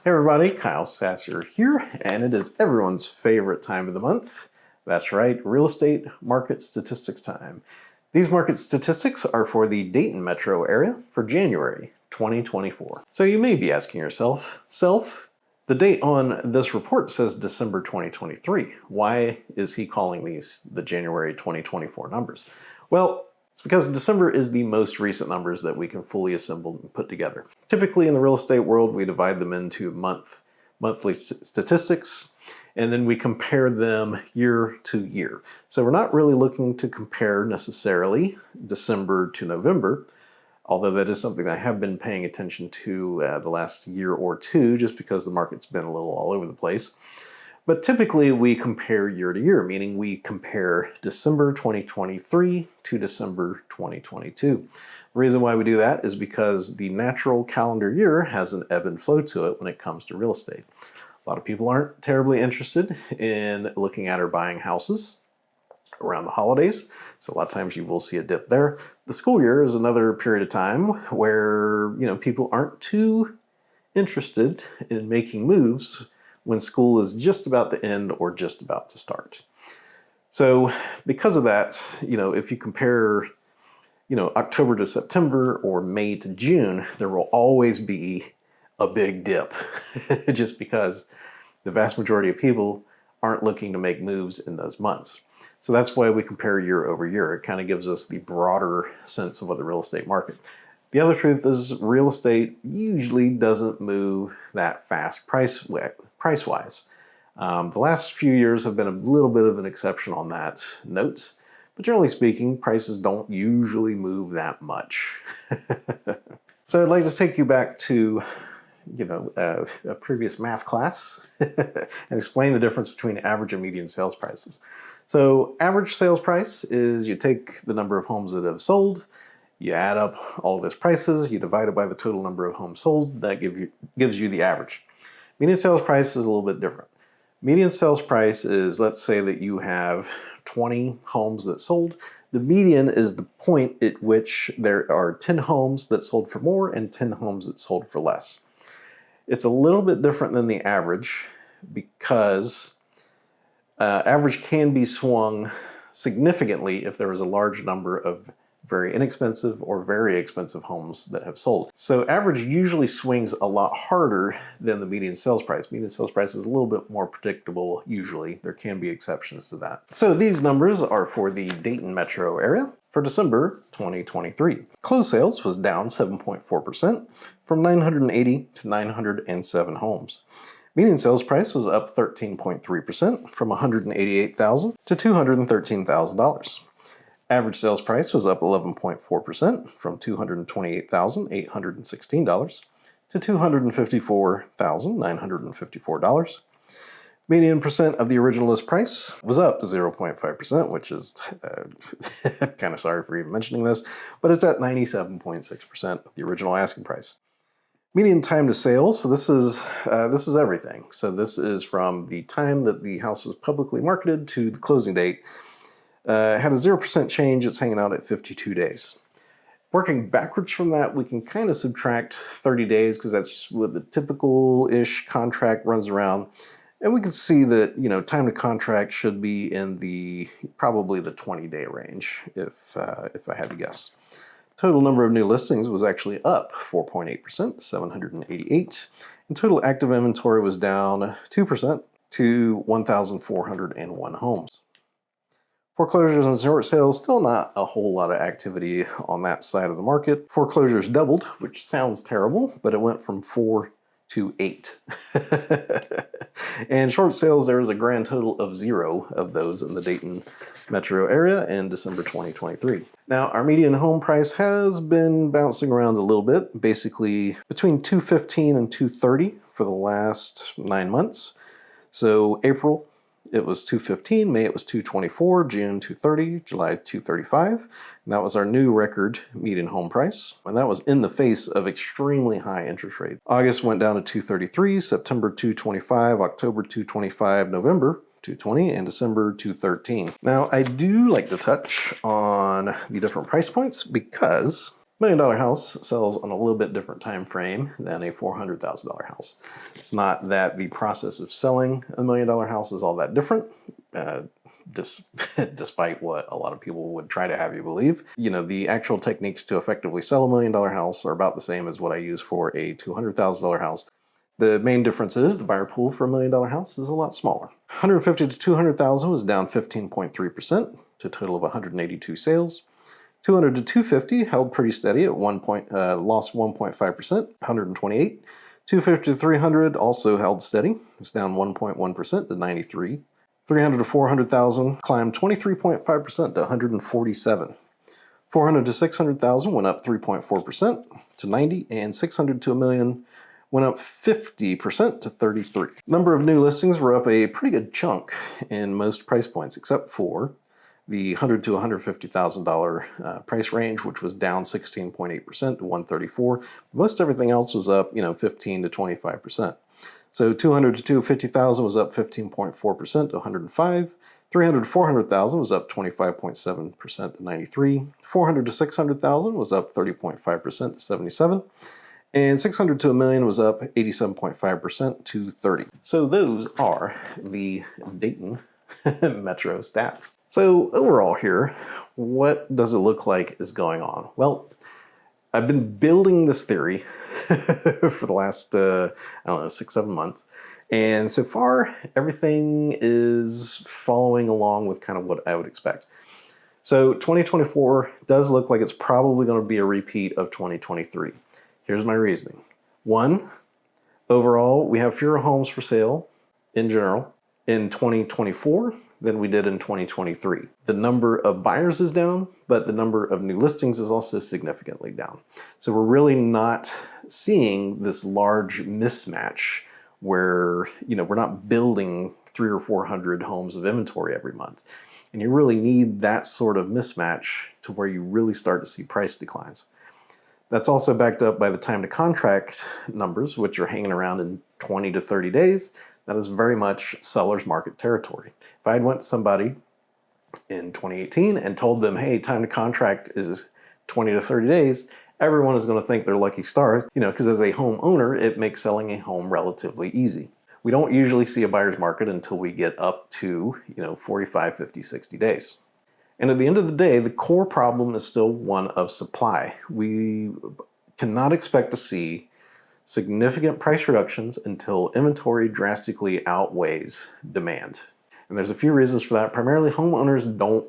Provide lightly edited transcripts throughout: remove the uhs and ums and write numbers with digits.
Hey everybody, Kyle Sasser here, and it is everyone's favorite time of the month. That's right, real estate market statistics time. These market statistics are for the Dayton Metro area for January 2024. So you may be asking yourself, the date on this report says December 2023. Why is he calling these the January 2024 numbers? Well, it's because December is the most recent numbers that we can fully assemble and put together. Typically in the real estate world, we divide them into monthly statistics, and then we compare them year to year. So we're not really looking to compare necessarily December to November, although that is something I have been paying attention to the last year or two, just because the market's been a little all over the place. But typically we compare year to year, meaning we compare December 2023 to December 2022. The reason why we do that is because the natural calendar year has an ebb and flow to it when it comes to real estate. A lot of people aren't terribly interested in looking at or buying houses around the holidays, so a lot of times you will see a dip there. The school year is another period of time where people aren't too interested in making moves when school is just about to end or just about to start. So because of that, if you compare, October to September or May to June, there will always be a big dip just because the vast majority of people aren't looking to make moves in those months. So that's why we compare year over year. It kind of gives us the broader sense of what the real estate market. The other truth is real estate usually doesn't move that fast price-wise. The last few years have been a little bit of an exception on that note, but generally speaking, prices don't usually move that much. So I'd like to take you back to a previous math class and explain the difference between average and median sales prices. So average sales price is you take the number of homes that have sold, you add up all of those prices, you divide it by the total number of homes sold, that gives you the average. Median sales price is a little bit different. Median sales price is, let's say that you have 20 homes that sold. The median is the point at which there are 10 homes that sold for more and 10 homes that sold for less. It's a little bit different than the average because average can be swung significantly if there is a large number of very inexpensive or very expensive homes that have sold. So average usually swings a lot harder than the median sales price. Median sales price is a little bit more predictable usually. There can be exceptions to that. So these numbers are for the Dayton Metro area for December 2023. Closed sales was down 7.4% from 980 to 907 homes. Median sales price was up 13.3% from $188,000 to $213,000. Average sales price was up 11.4% from $228,816 to $254,954. Median percent of the original list price was up to 0.5%, which is kind of sorry for even mentioning this, but it's at 97.6% of the original asking price. Median time to sale, so this is everything. So this is from the time that the house was publicly marketed to the closing date. Had a 0% change, it's hanging out at 52 days. Working backwards from that, we can kind of subtract 30 days because that's just what the typical-ish contract runs around. And we can see that, time to contract should be in probably the 20-day range, if I had to guess. Total number of new listings was actually up 4.8%, 788. And total active inventory was down 2% to 1,401 homes. Foreclosures and short sales, still not a whole lot of activity on that side of the market. Foreclosures doubled, which sounds terrible, but it went from 4 to 8. And short sales, there was a grand total of 0 of those in the Dayton Metro area in December 2023. Now, our median home price has been bouncing around a little bit, basically between $215,000 and $230,000 for the last 9 months. So April, it was $215,000, May it was $224,000, June $230,000, July $235,000. And that was our new record median home price. And that was in the face of extremely high interest rates. August went down to $233,000, September $225,000, October $225,000, November $220,000, and December $213,000. Now I do like to touch on the different price points because $1 million house sells on a little bit different time frame than a $400,000 house. It's not that the process of selling a $1 million house is all that different, despite what a lot of people would try to have you believe. You know, the actual techniques to effectively sell a $1 million house are about the same as what I use for a $200,000 house. The main difference is the buyer pool for a $1 million house is a lot smaller. 150 to 200,000 was down 15.3% to a total of 182 sales. 200 to 250 held pretty steady at lost 1.5%, 128. 250 to 300 also held steady. It's down 1.1% to 93. 300 to 400,000 climbed 23.5% to 147. 400 to 600,000 went up 3.4% to 90, and 600 to a million went up 50% to 33. Number of new listings were up a pretty good chunk in most price points, except for the $100,000 to $150,000 price range, which was down 16.8% to 134. Most everything else was up, 15 to 25%. So 200 to 250,000 was up 15.4% to 105. 300 to 400,000 was up 25.7% to 93. 400 to 600,000 was up 30.5% to 77. And 600 to a million was up 87.5% to 30. So those are the Dayton Metro stats. So overall here, what does it look like is going on? Well, I've been building this theory for the last, 6-7 months. And so far, everything is following along with kind of what I would expect. So 2024 does look like it's probably going to be a repeat of 2023. Here's my reasoning. 1, overall, we have fewer homes for sale in general in 2024 than we did in 2023. The number of buyers is down, but the number of new listings is also significantly down. So we're really not seeing this large mismatch where, we're not building 300 or 400 homes of inventory every month. And you really need that sort of mismatch to where you really start to see price declines. That's also backed up by the time to contract numbers, which are hanging around in 20 to 30 days. That is very much seller's market territory. If I had went to somebody in 2018 and told them, hey, time to contract is 20 to 30 days, everyone is going to think they're lucky stars, because as a homeowner, it makes selling a home relatively easy. We don't usually see a buyer's market until we get up to, 45, 50, 60 days. And at the end of the day, the core problem is still one of supply. We cannot expect to see significant price reductions until inventory drastically outweighs demand. And there's a few reasons for that. Primarily, homeowners don't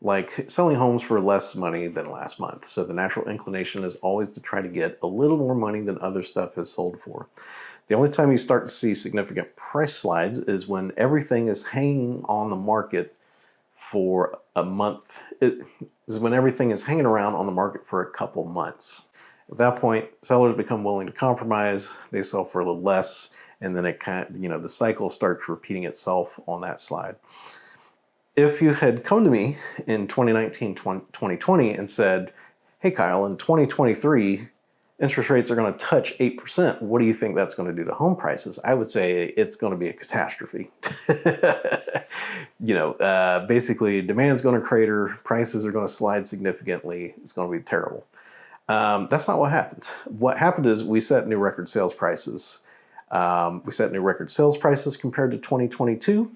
like selling homes for less money than last month. So the natural inclination is always to try to get a little more money than other stuff has sold for. The only time you start to see significant price slides is when everything is hanging on the market for a month. It is when everything is hanging around on the market for a couple months. At that point, sellers become willing to compromise. They sell for a little less, and then it the cycle starts repeating itself on that slide. If you had come to me in 2019, 2020 and said, hey Kyle, in 2023, interest rates are going to touch 8%. What do you think that's going to do to home prices? I would say it's going to be a catastrophe. Basically demand's going to crater, prices are going to slide significantly. It's going to be terrible. That's not what happened. What happened is we set new record sales prices. We set new record sales prices compared to 2022.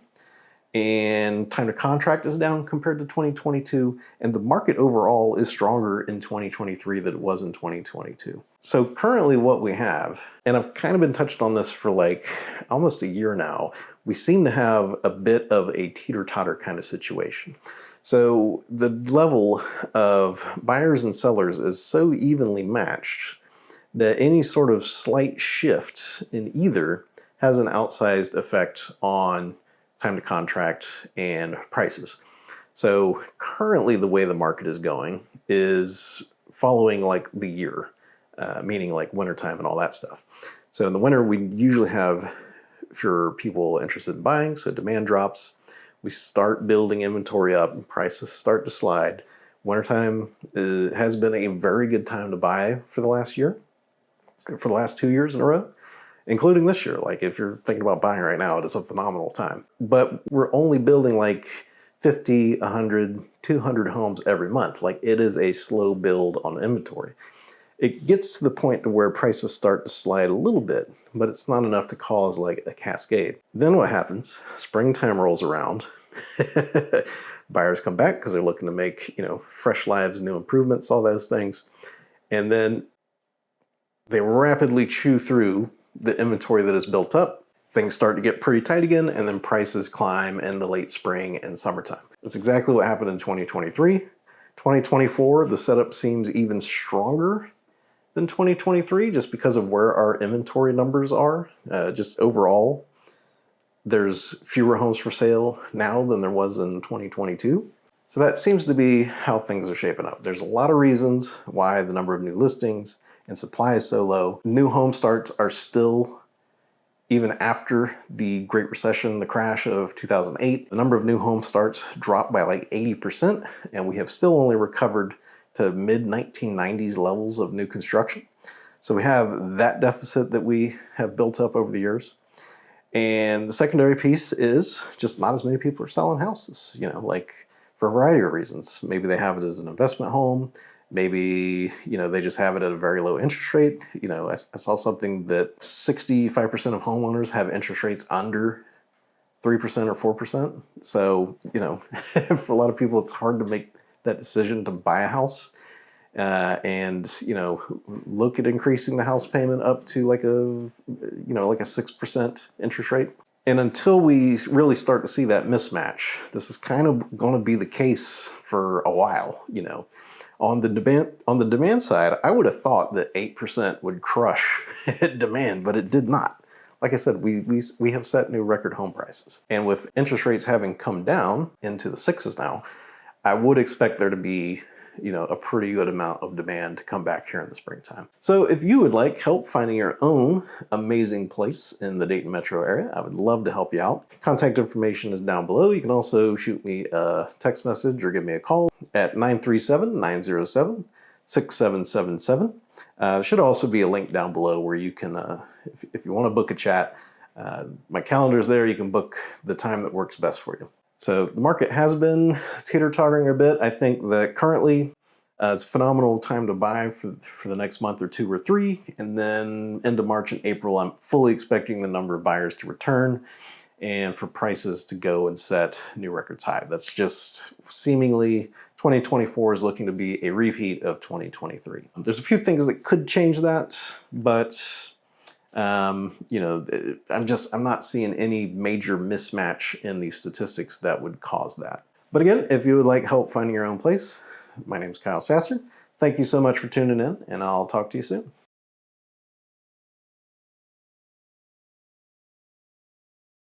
And time to contract is down compared to 2022, and the market overall is stronger in 2023 than it was in 2022. So currently what we have, and I've kind of been touched on this for like almost a year now, we seem to have a bit of a teeter-totter kind of situation. So the level of buyers and sellers is so evenly matched that any sort of slight shift in either has an outsized effect on time to contract and prices. So currently the way the market is going is following like the year, meaning like wintertime and all that stuff. So in the winter, we usually have fewer people interested in buying, so demand drops. We start building inventory up and prices start to slide. Wintertime has been a very good time to buy for the last year, for the last 2 years in a row. Including this year. Like if you're thinking about buying right now, it is a phenomenal time. But we're only building like 50, 100, 200 homes every month. Like it is a slow build on inventory. It gets to the point to where prices start to slide a little bit, but it's not enough to cause like a cascade. Then what happens? Springtime rolls around. Buyers come back because they're looking to make, fresh lives, new improvements, all those things. And then they rapidly chew through the inventory that is built up. Things start to get pretty tight again, and then prices climb in the late spring and summertime. That's exactly what happened in 2023. 2024, the setup seems even stronger than 2023 just because of where our inventory numbers are. Just overall, there's fewer homes for sale now than there was in 2022. So that seems to be how things are shaping up. There's a lot of reasons why the number of new listings and supply is so low. New home starts are still, even after the Great Recession, the crash of 2008, the number of new home starts dropped by like 80%, and we have still only recovered to mid-1990s levels of new construction. So we have that deficit that we have built up over the years. And the secondary piece is just not as many people are selling houses, like for a variety of reasons. Maybe they have it as an investment home. Maybe, they just have it at a very low interest rate. I saw something that 65% of homeowners have interest rates under 3% or 4%. So, for a lot of people, it's hard to make that decision to buy a house and look at increasing the house payment up to like a 6% interest rate. And until we really start to see that mismatch, this is kind of going to be the case for a while. On the demand side, I would have thought that 8% would crush demand, but it did not. Like I said, we have set new record home prices, and with interest rates having come down into the sixes now, I would expect there to be, a pretty good amount of demand to come back here in the springtime. So if you would like help finding your own amazing place in the Dayton Metro area, I would love to help you out. Contact information is down below. You can also shoot me a text message or give me a call at 937-907-6777. There should also be a link down below where you can, if you want to book a chat, my calendar is there. You can book the time that works best for you. So the market has been teeter-tottering a bit. I think that currently it's a phenomenal time to buy for the next month or two or three. And then into March and April, I'm fully expecting the number of buyers to return and for prices to go and set new records high. That's just seemingly 2024 is looking to be a repeat of 2023. There's a few things that could change that, but I'm not seeing any major mismatch in the statistics that would cause that. But again, if you would like help finding your own place, my name is Kyle Sasser. Thank you so much for tuning in, and I'll talk to you soon.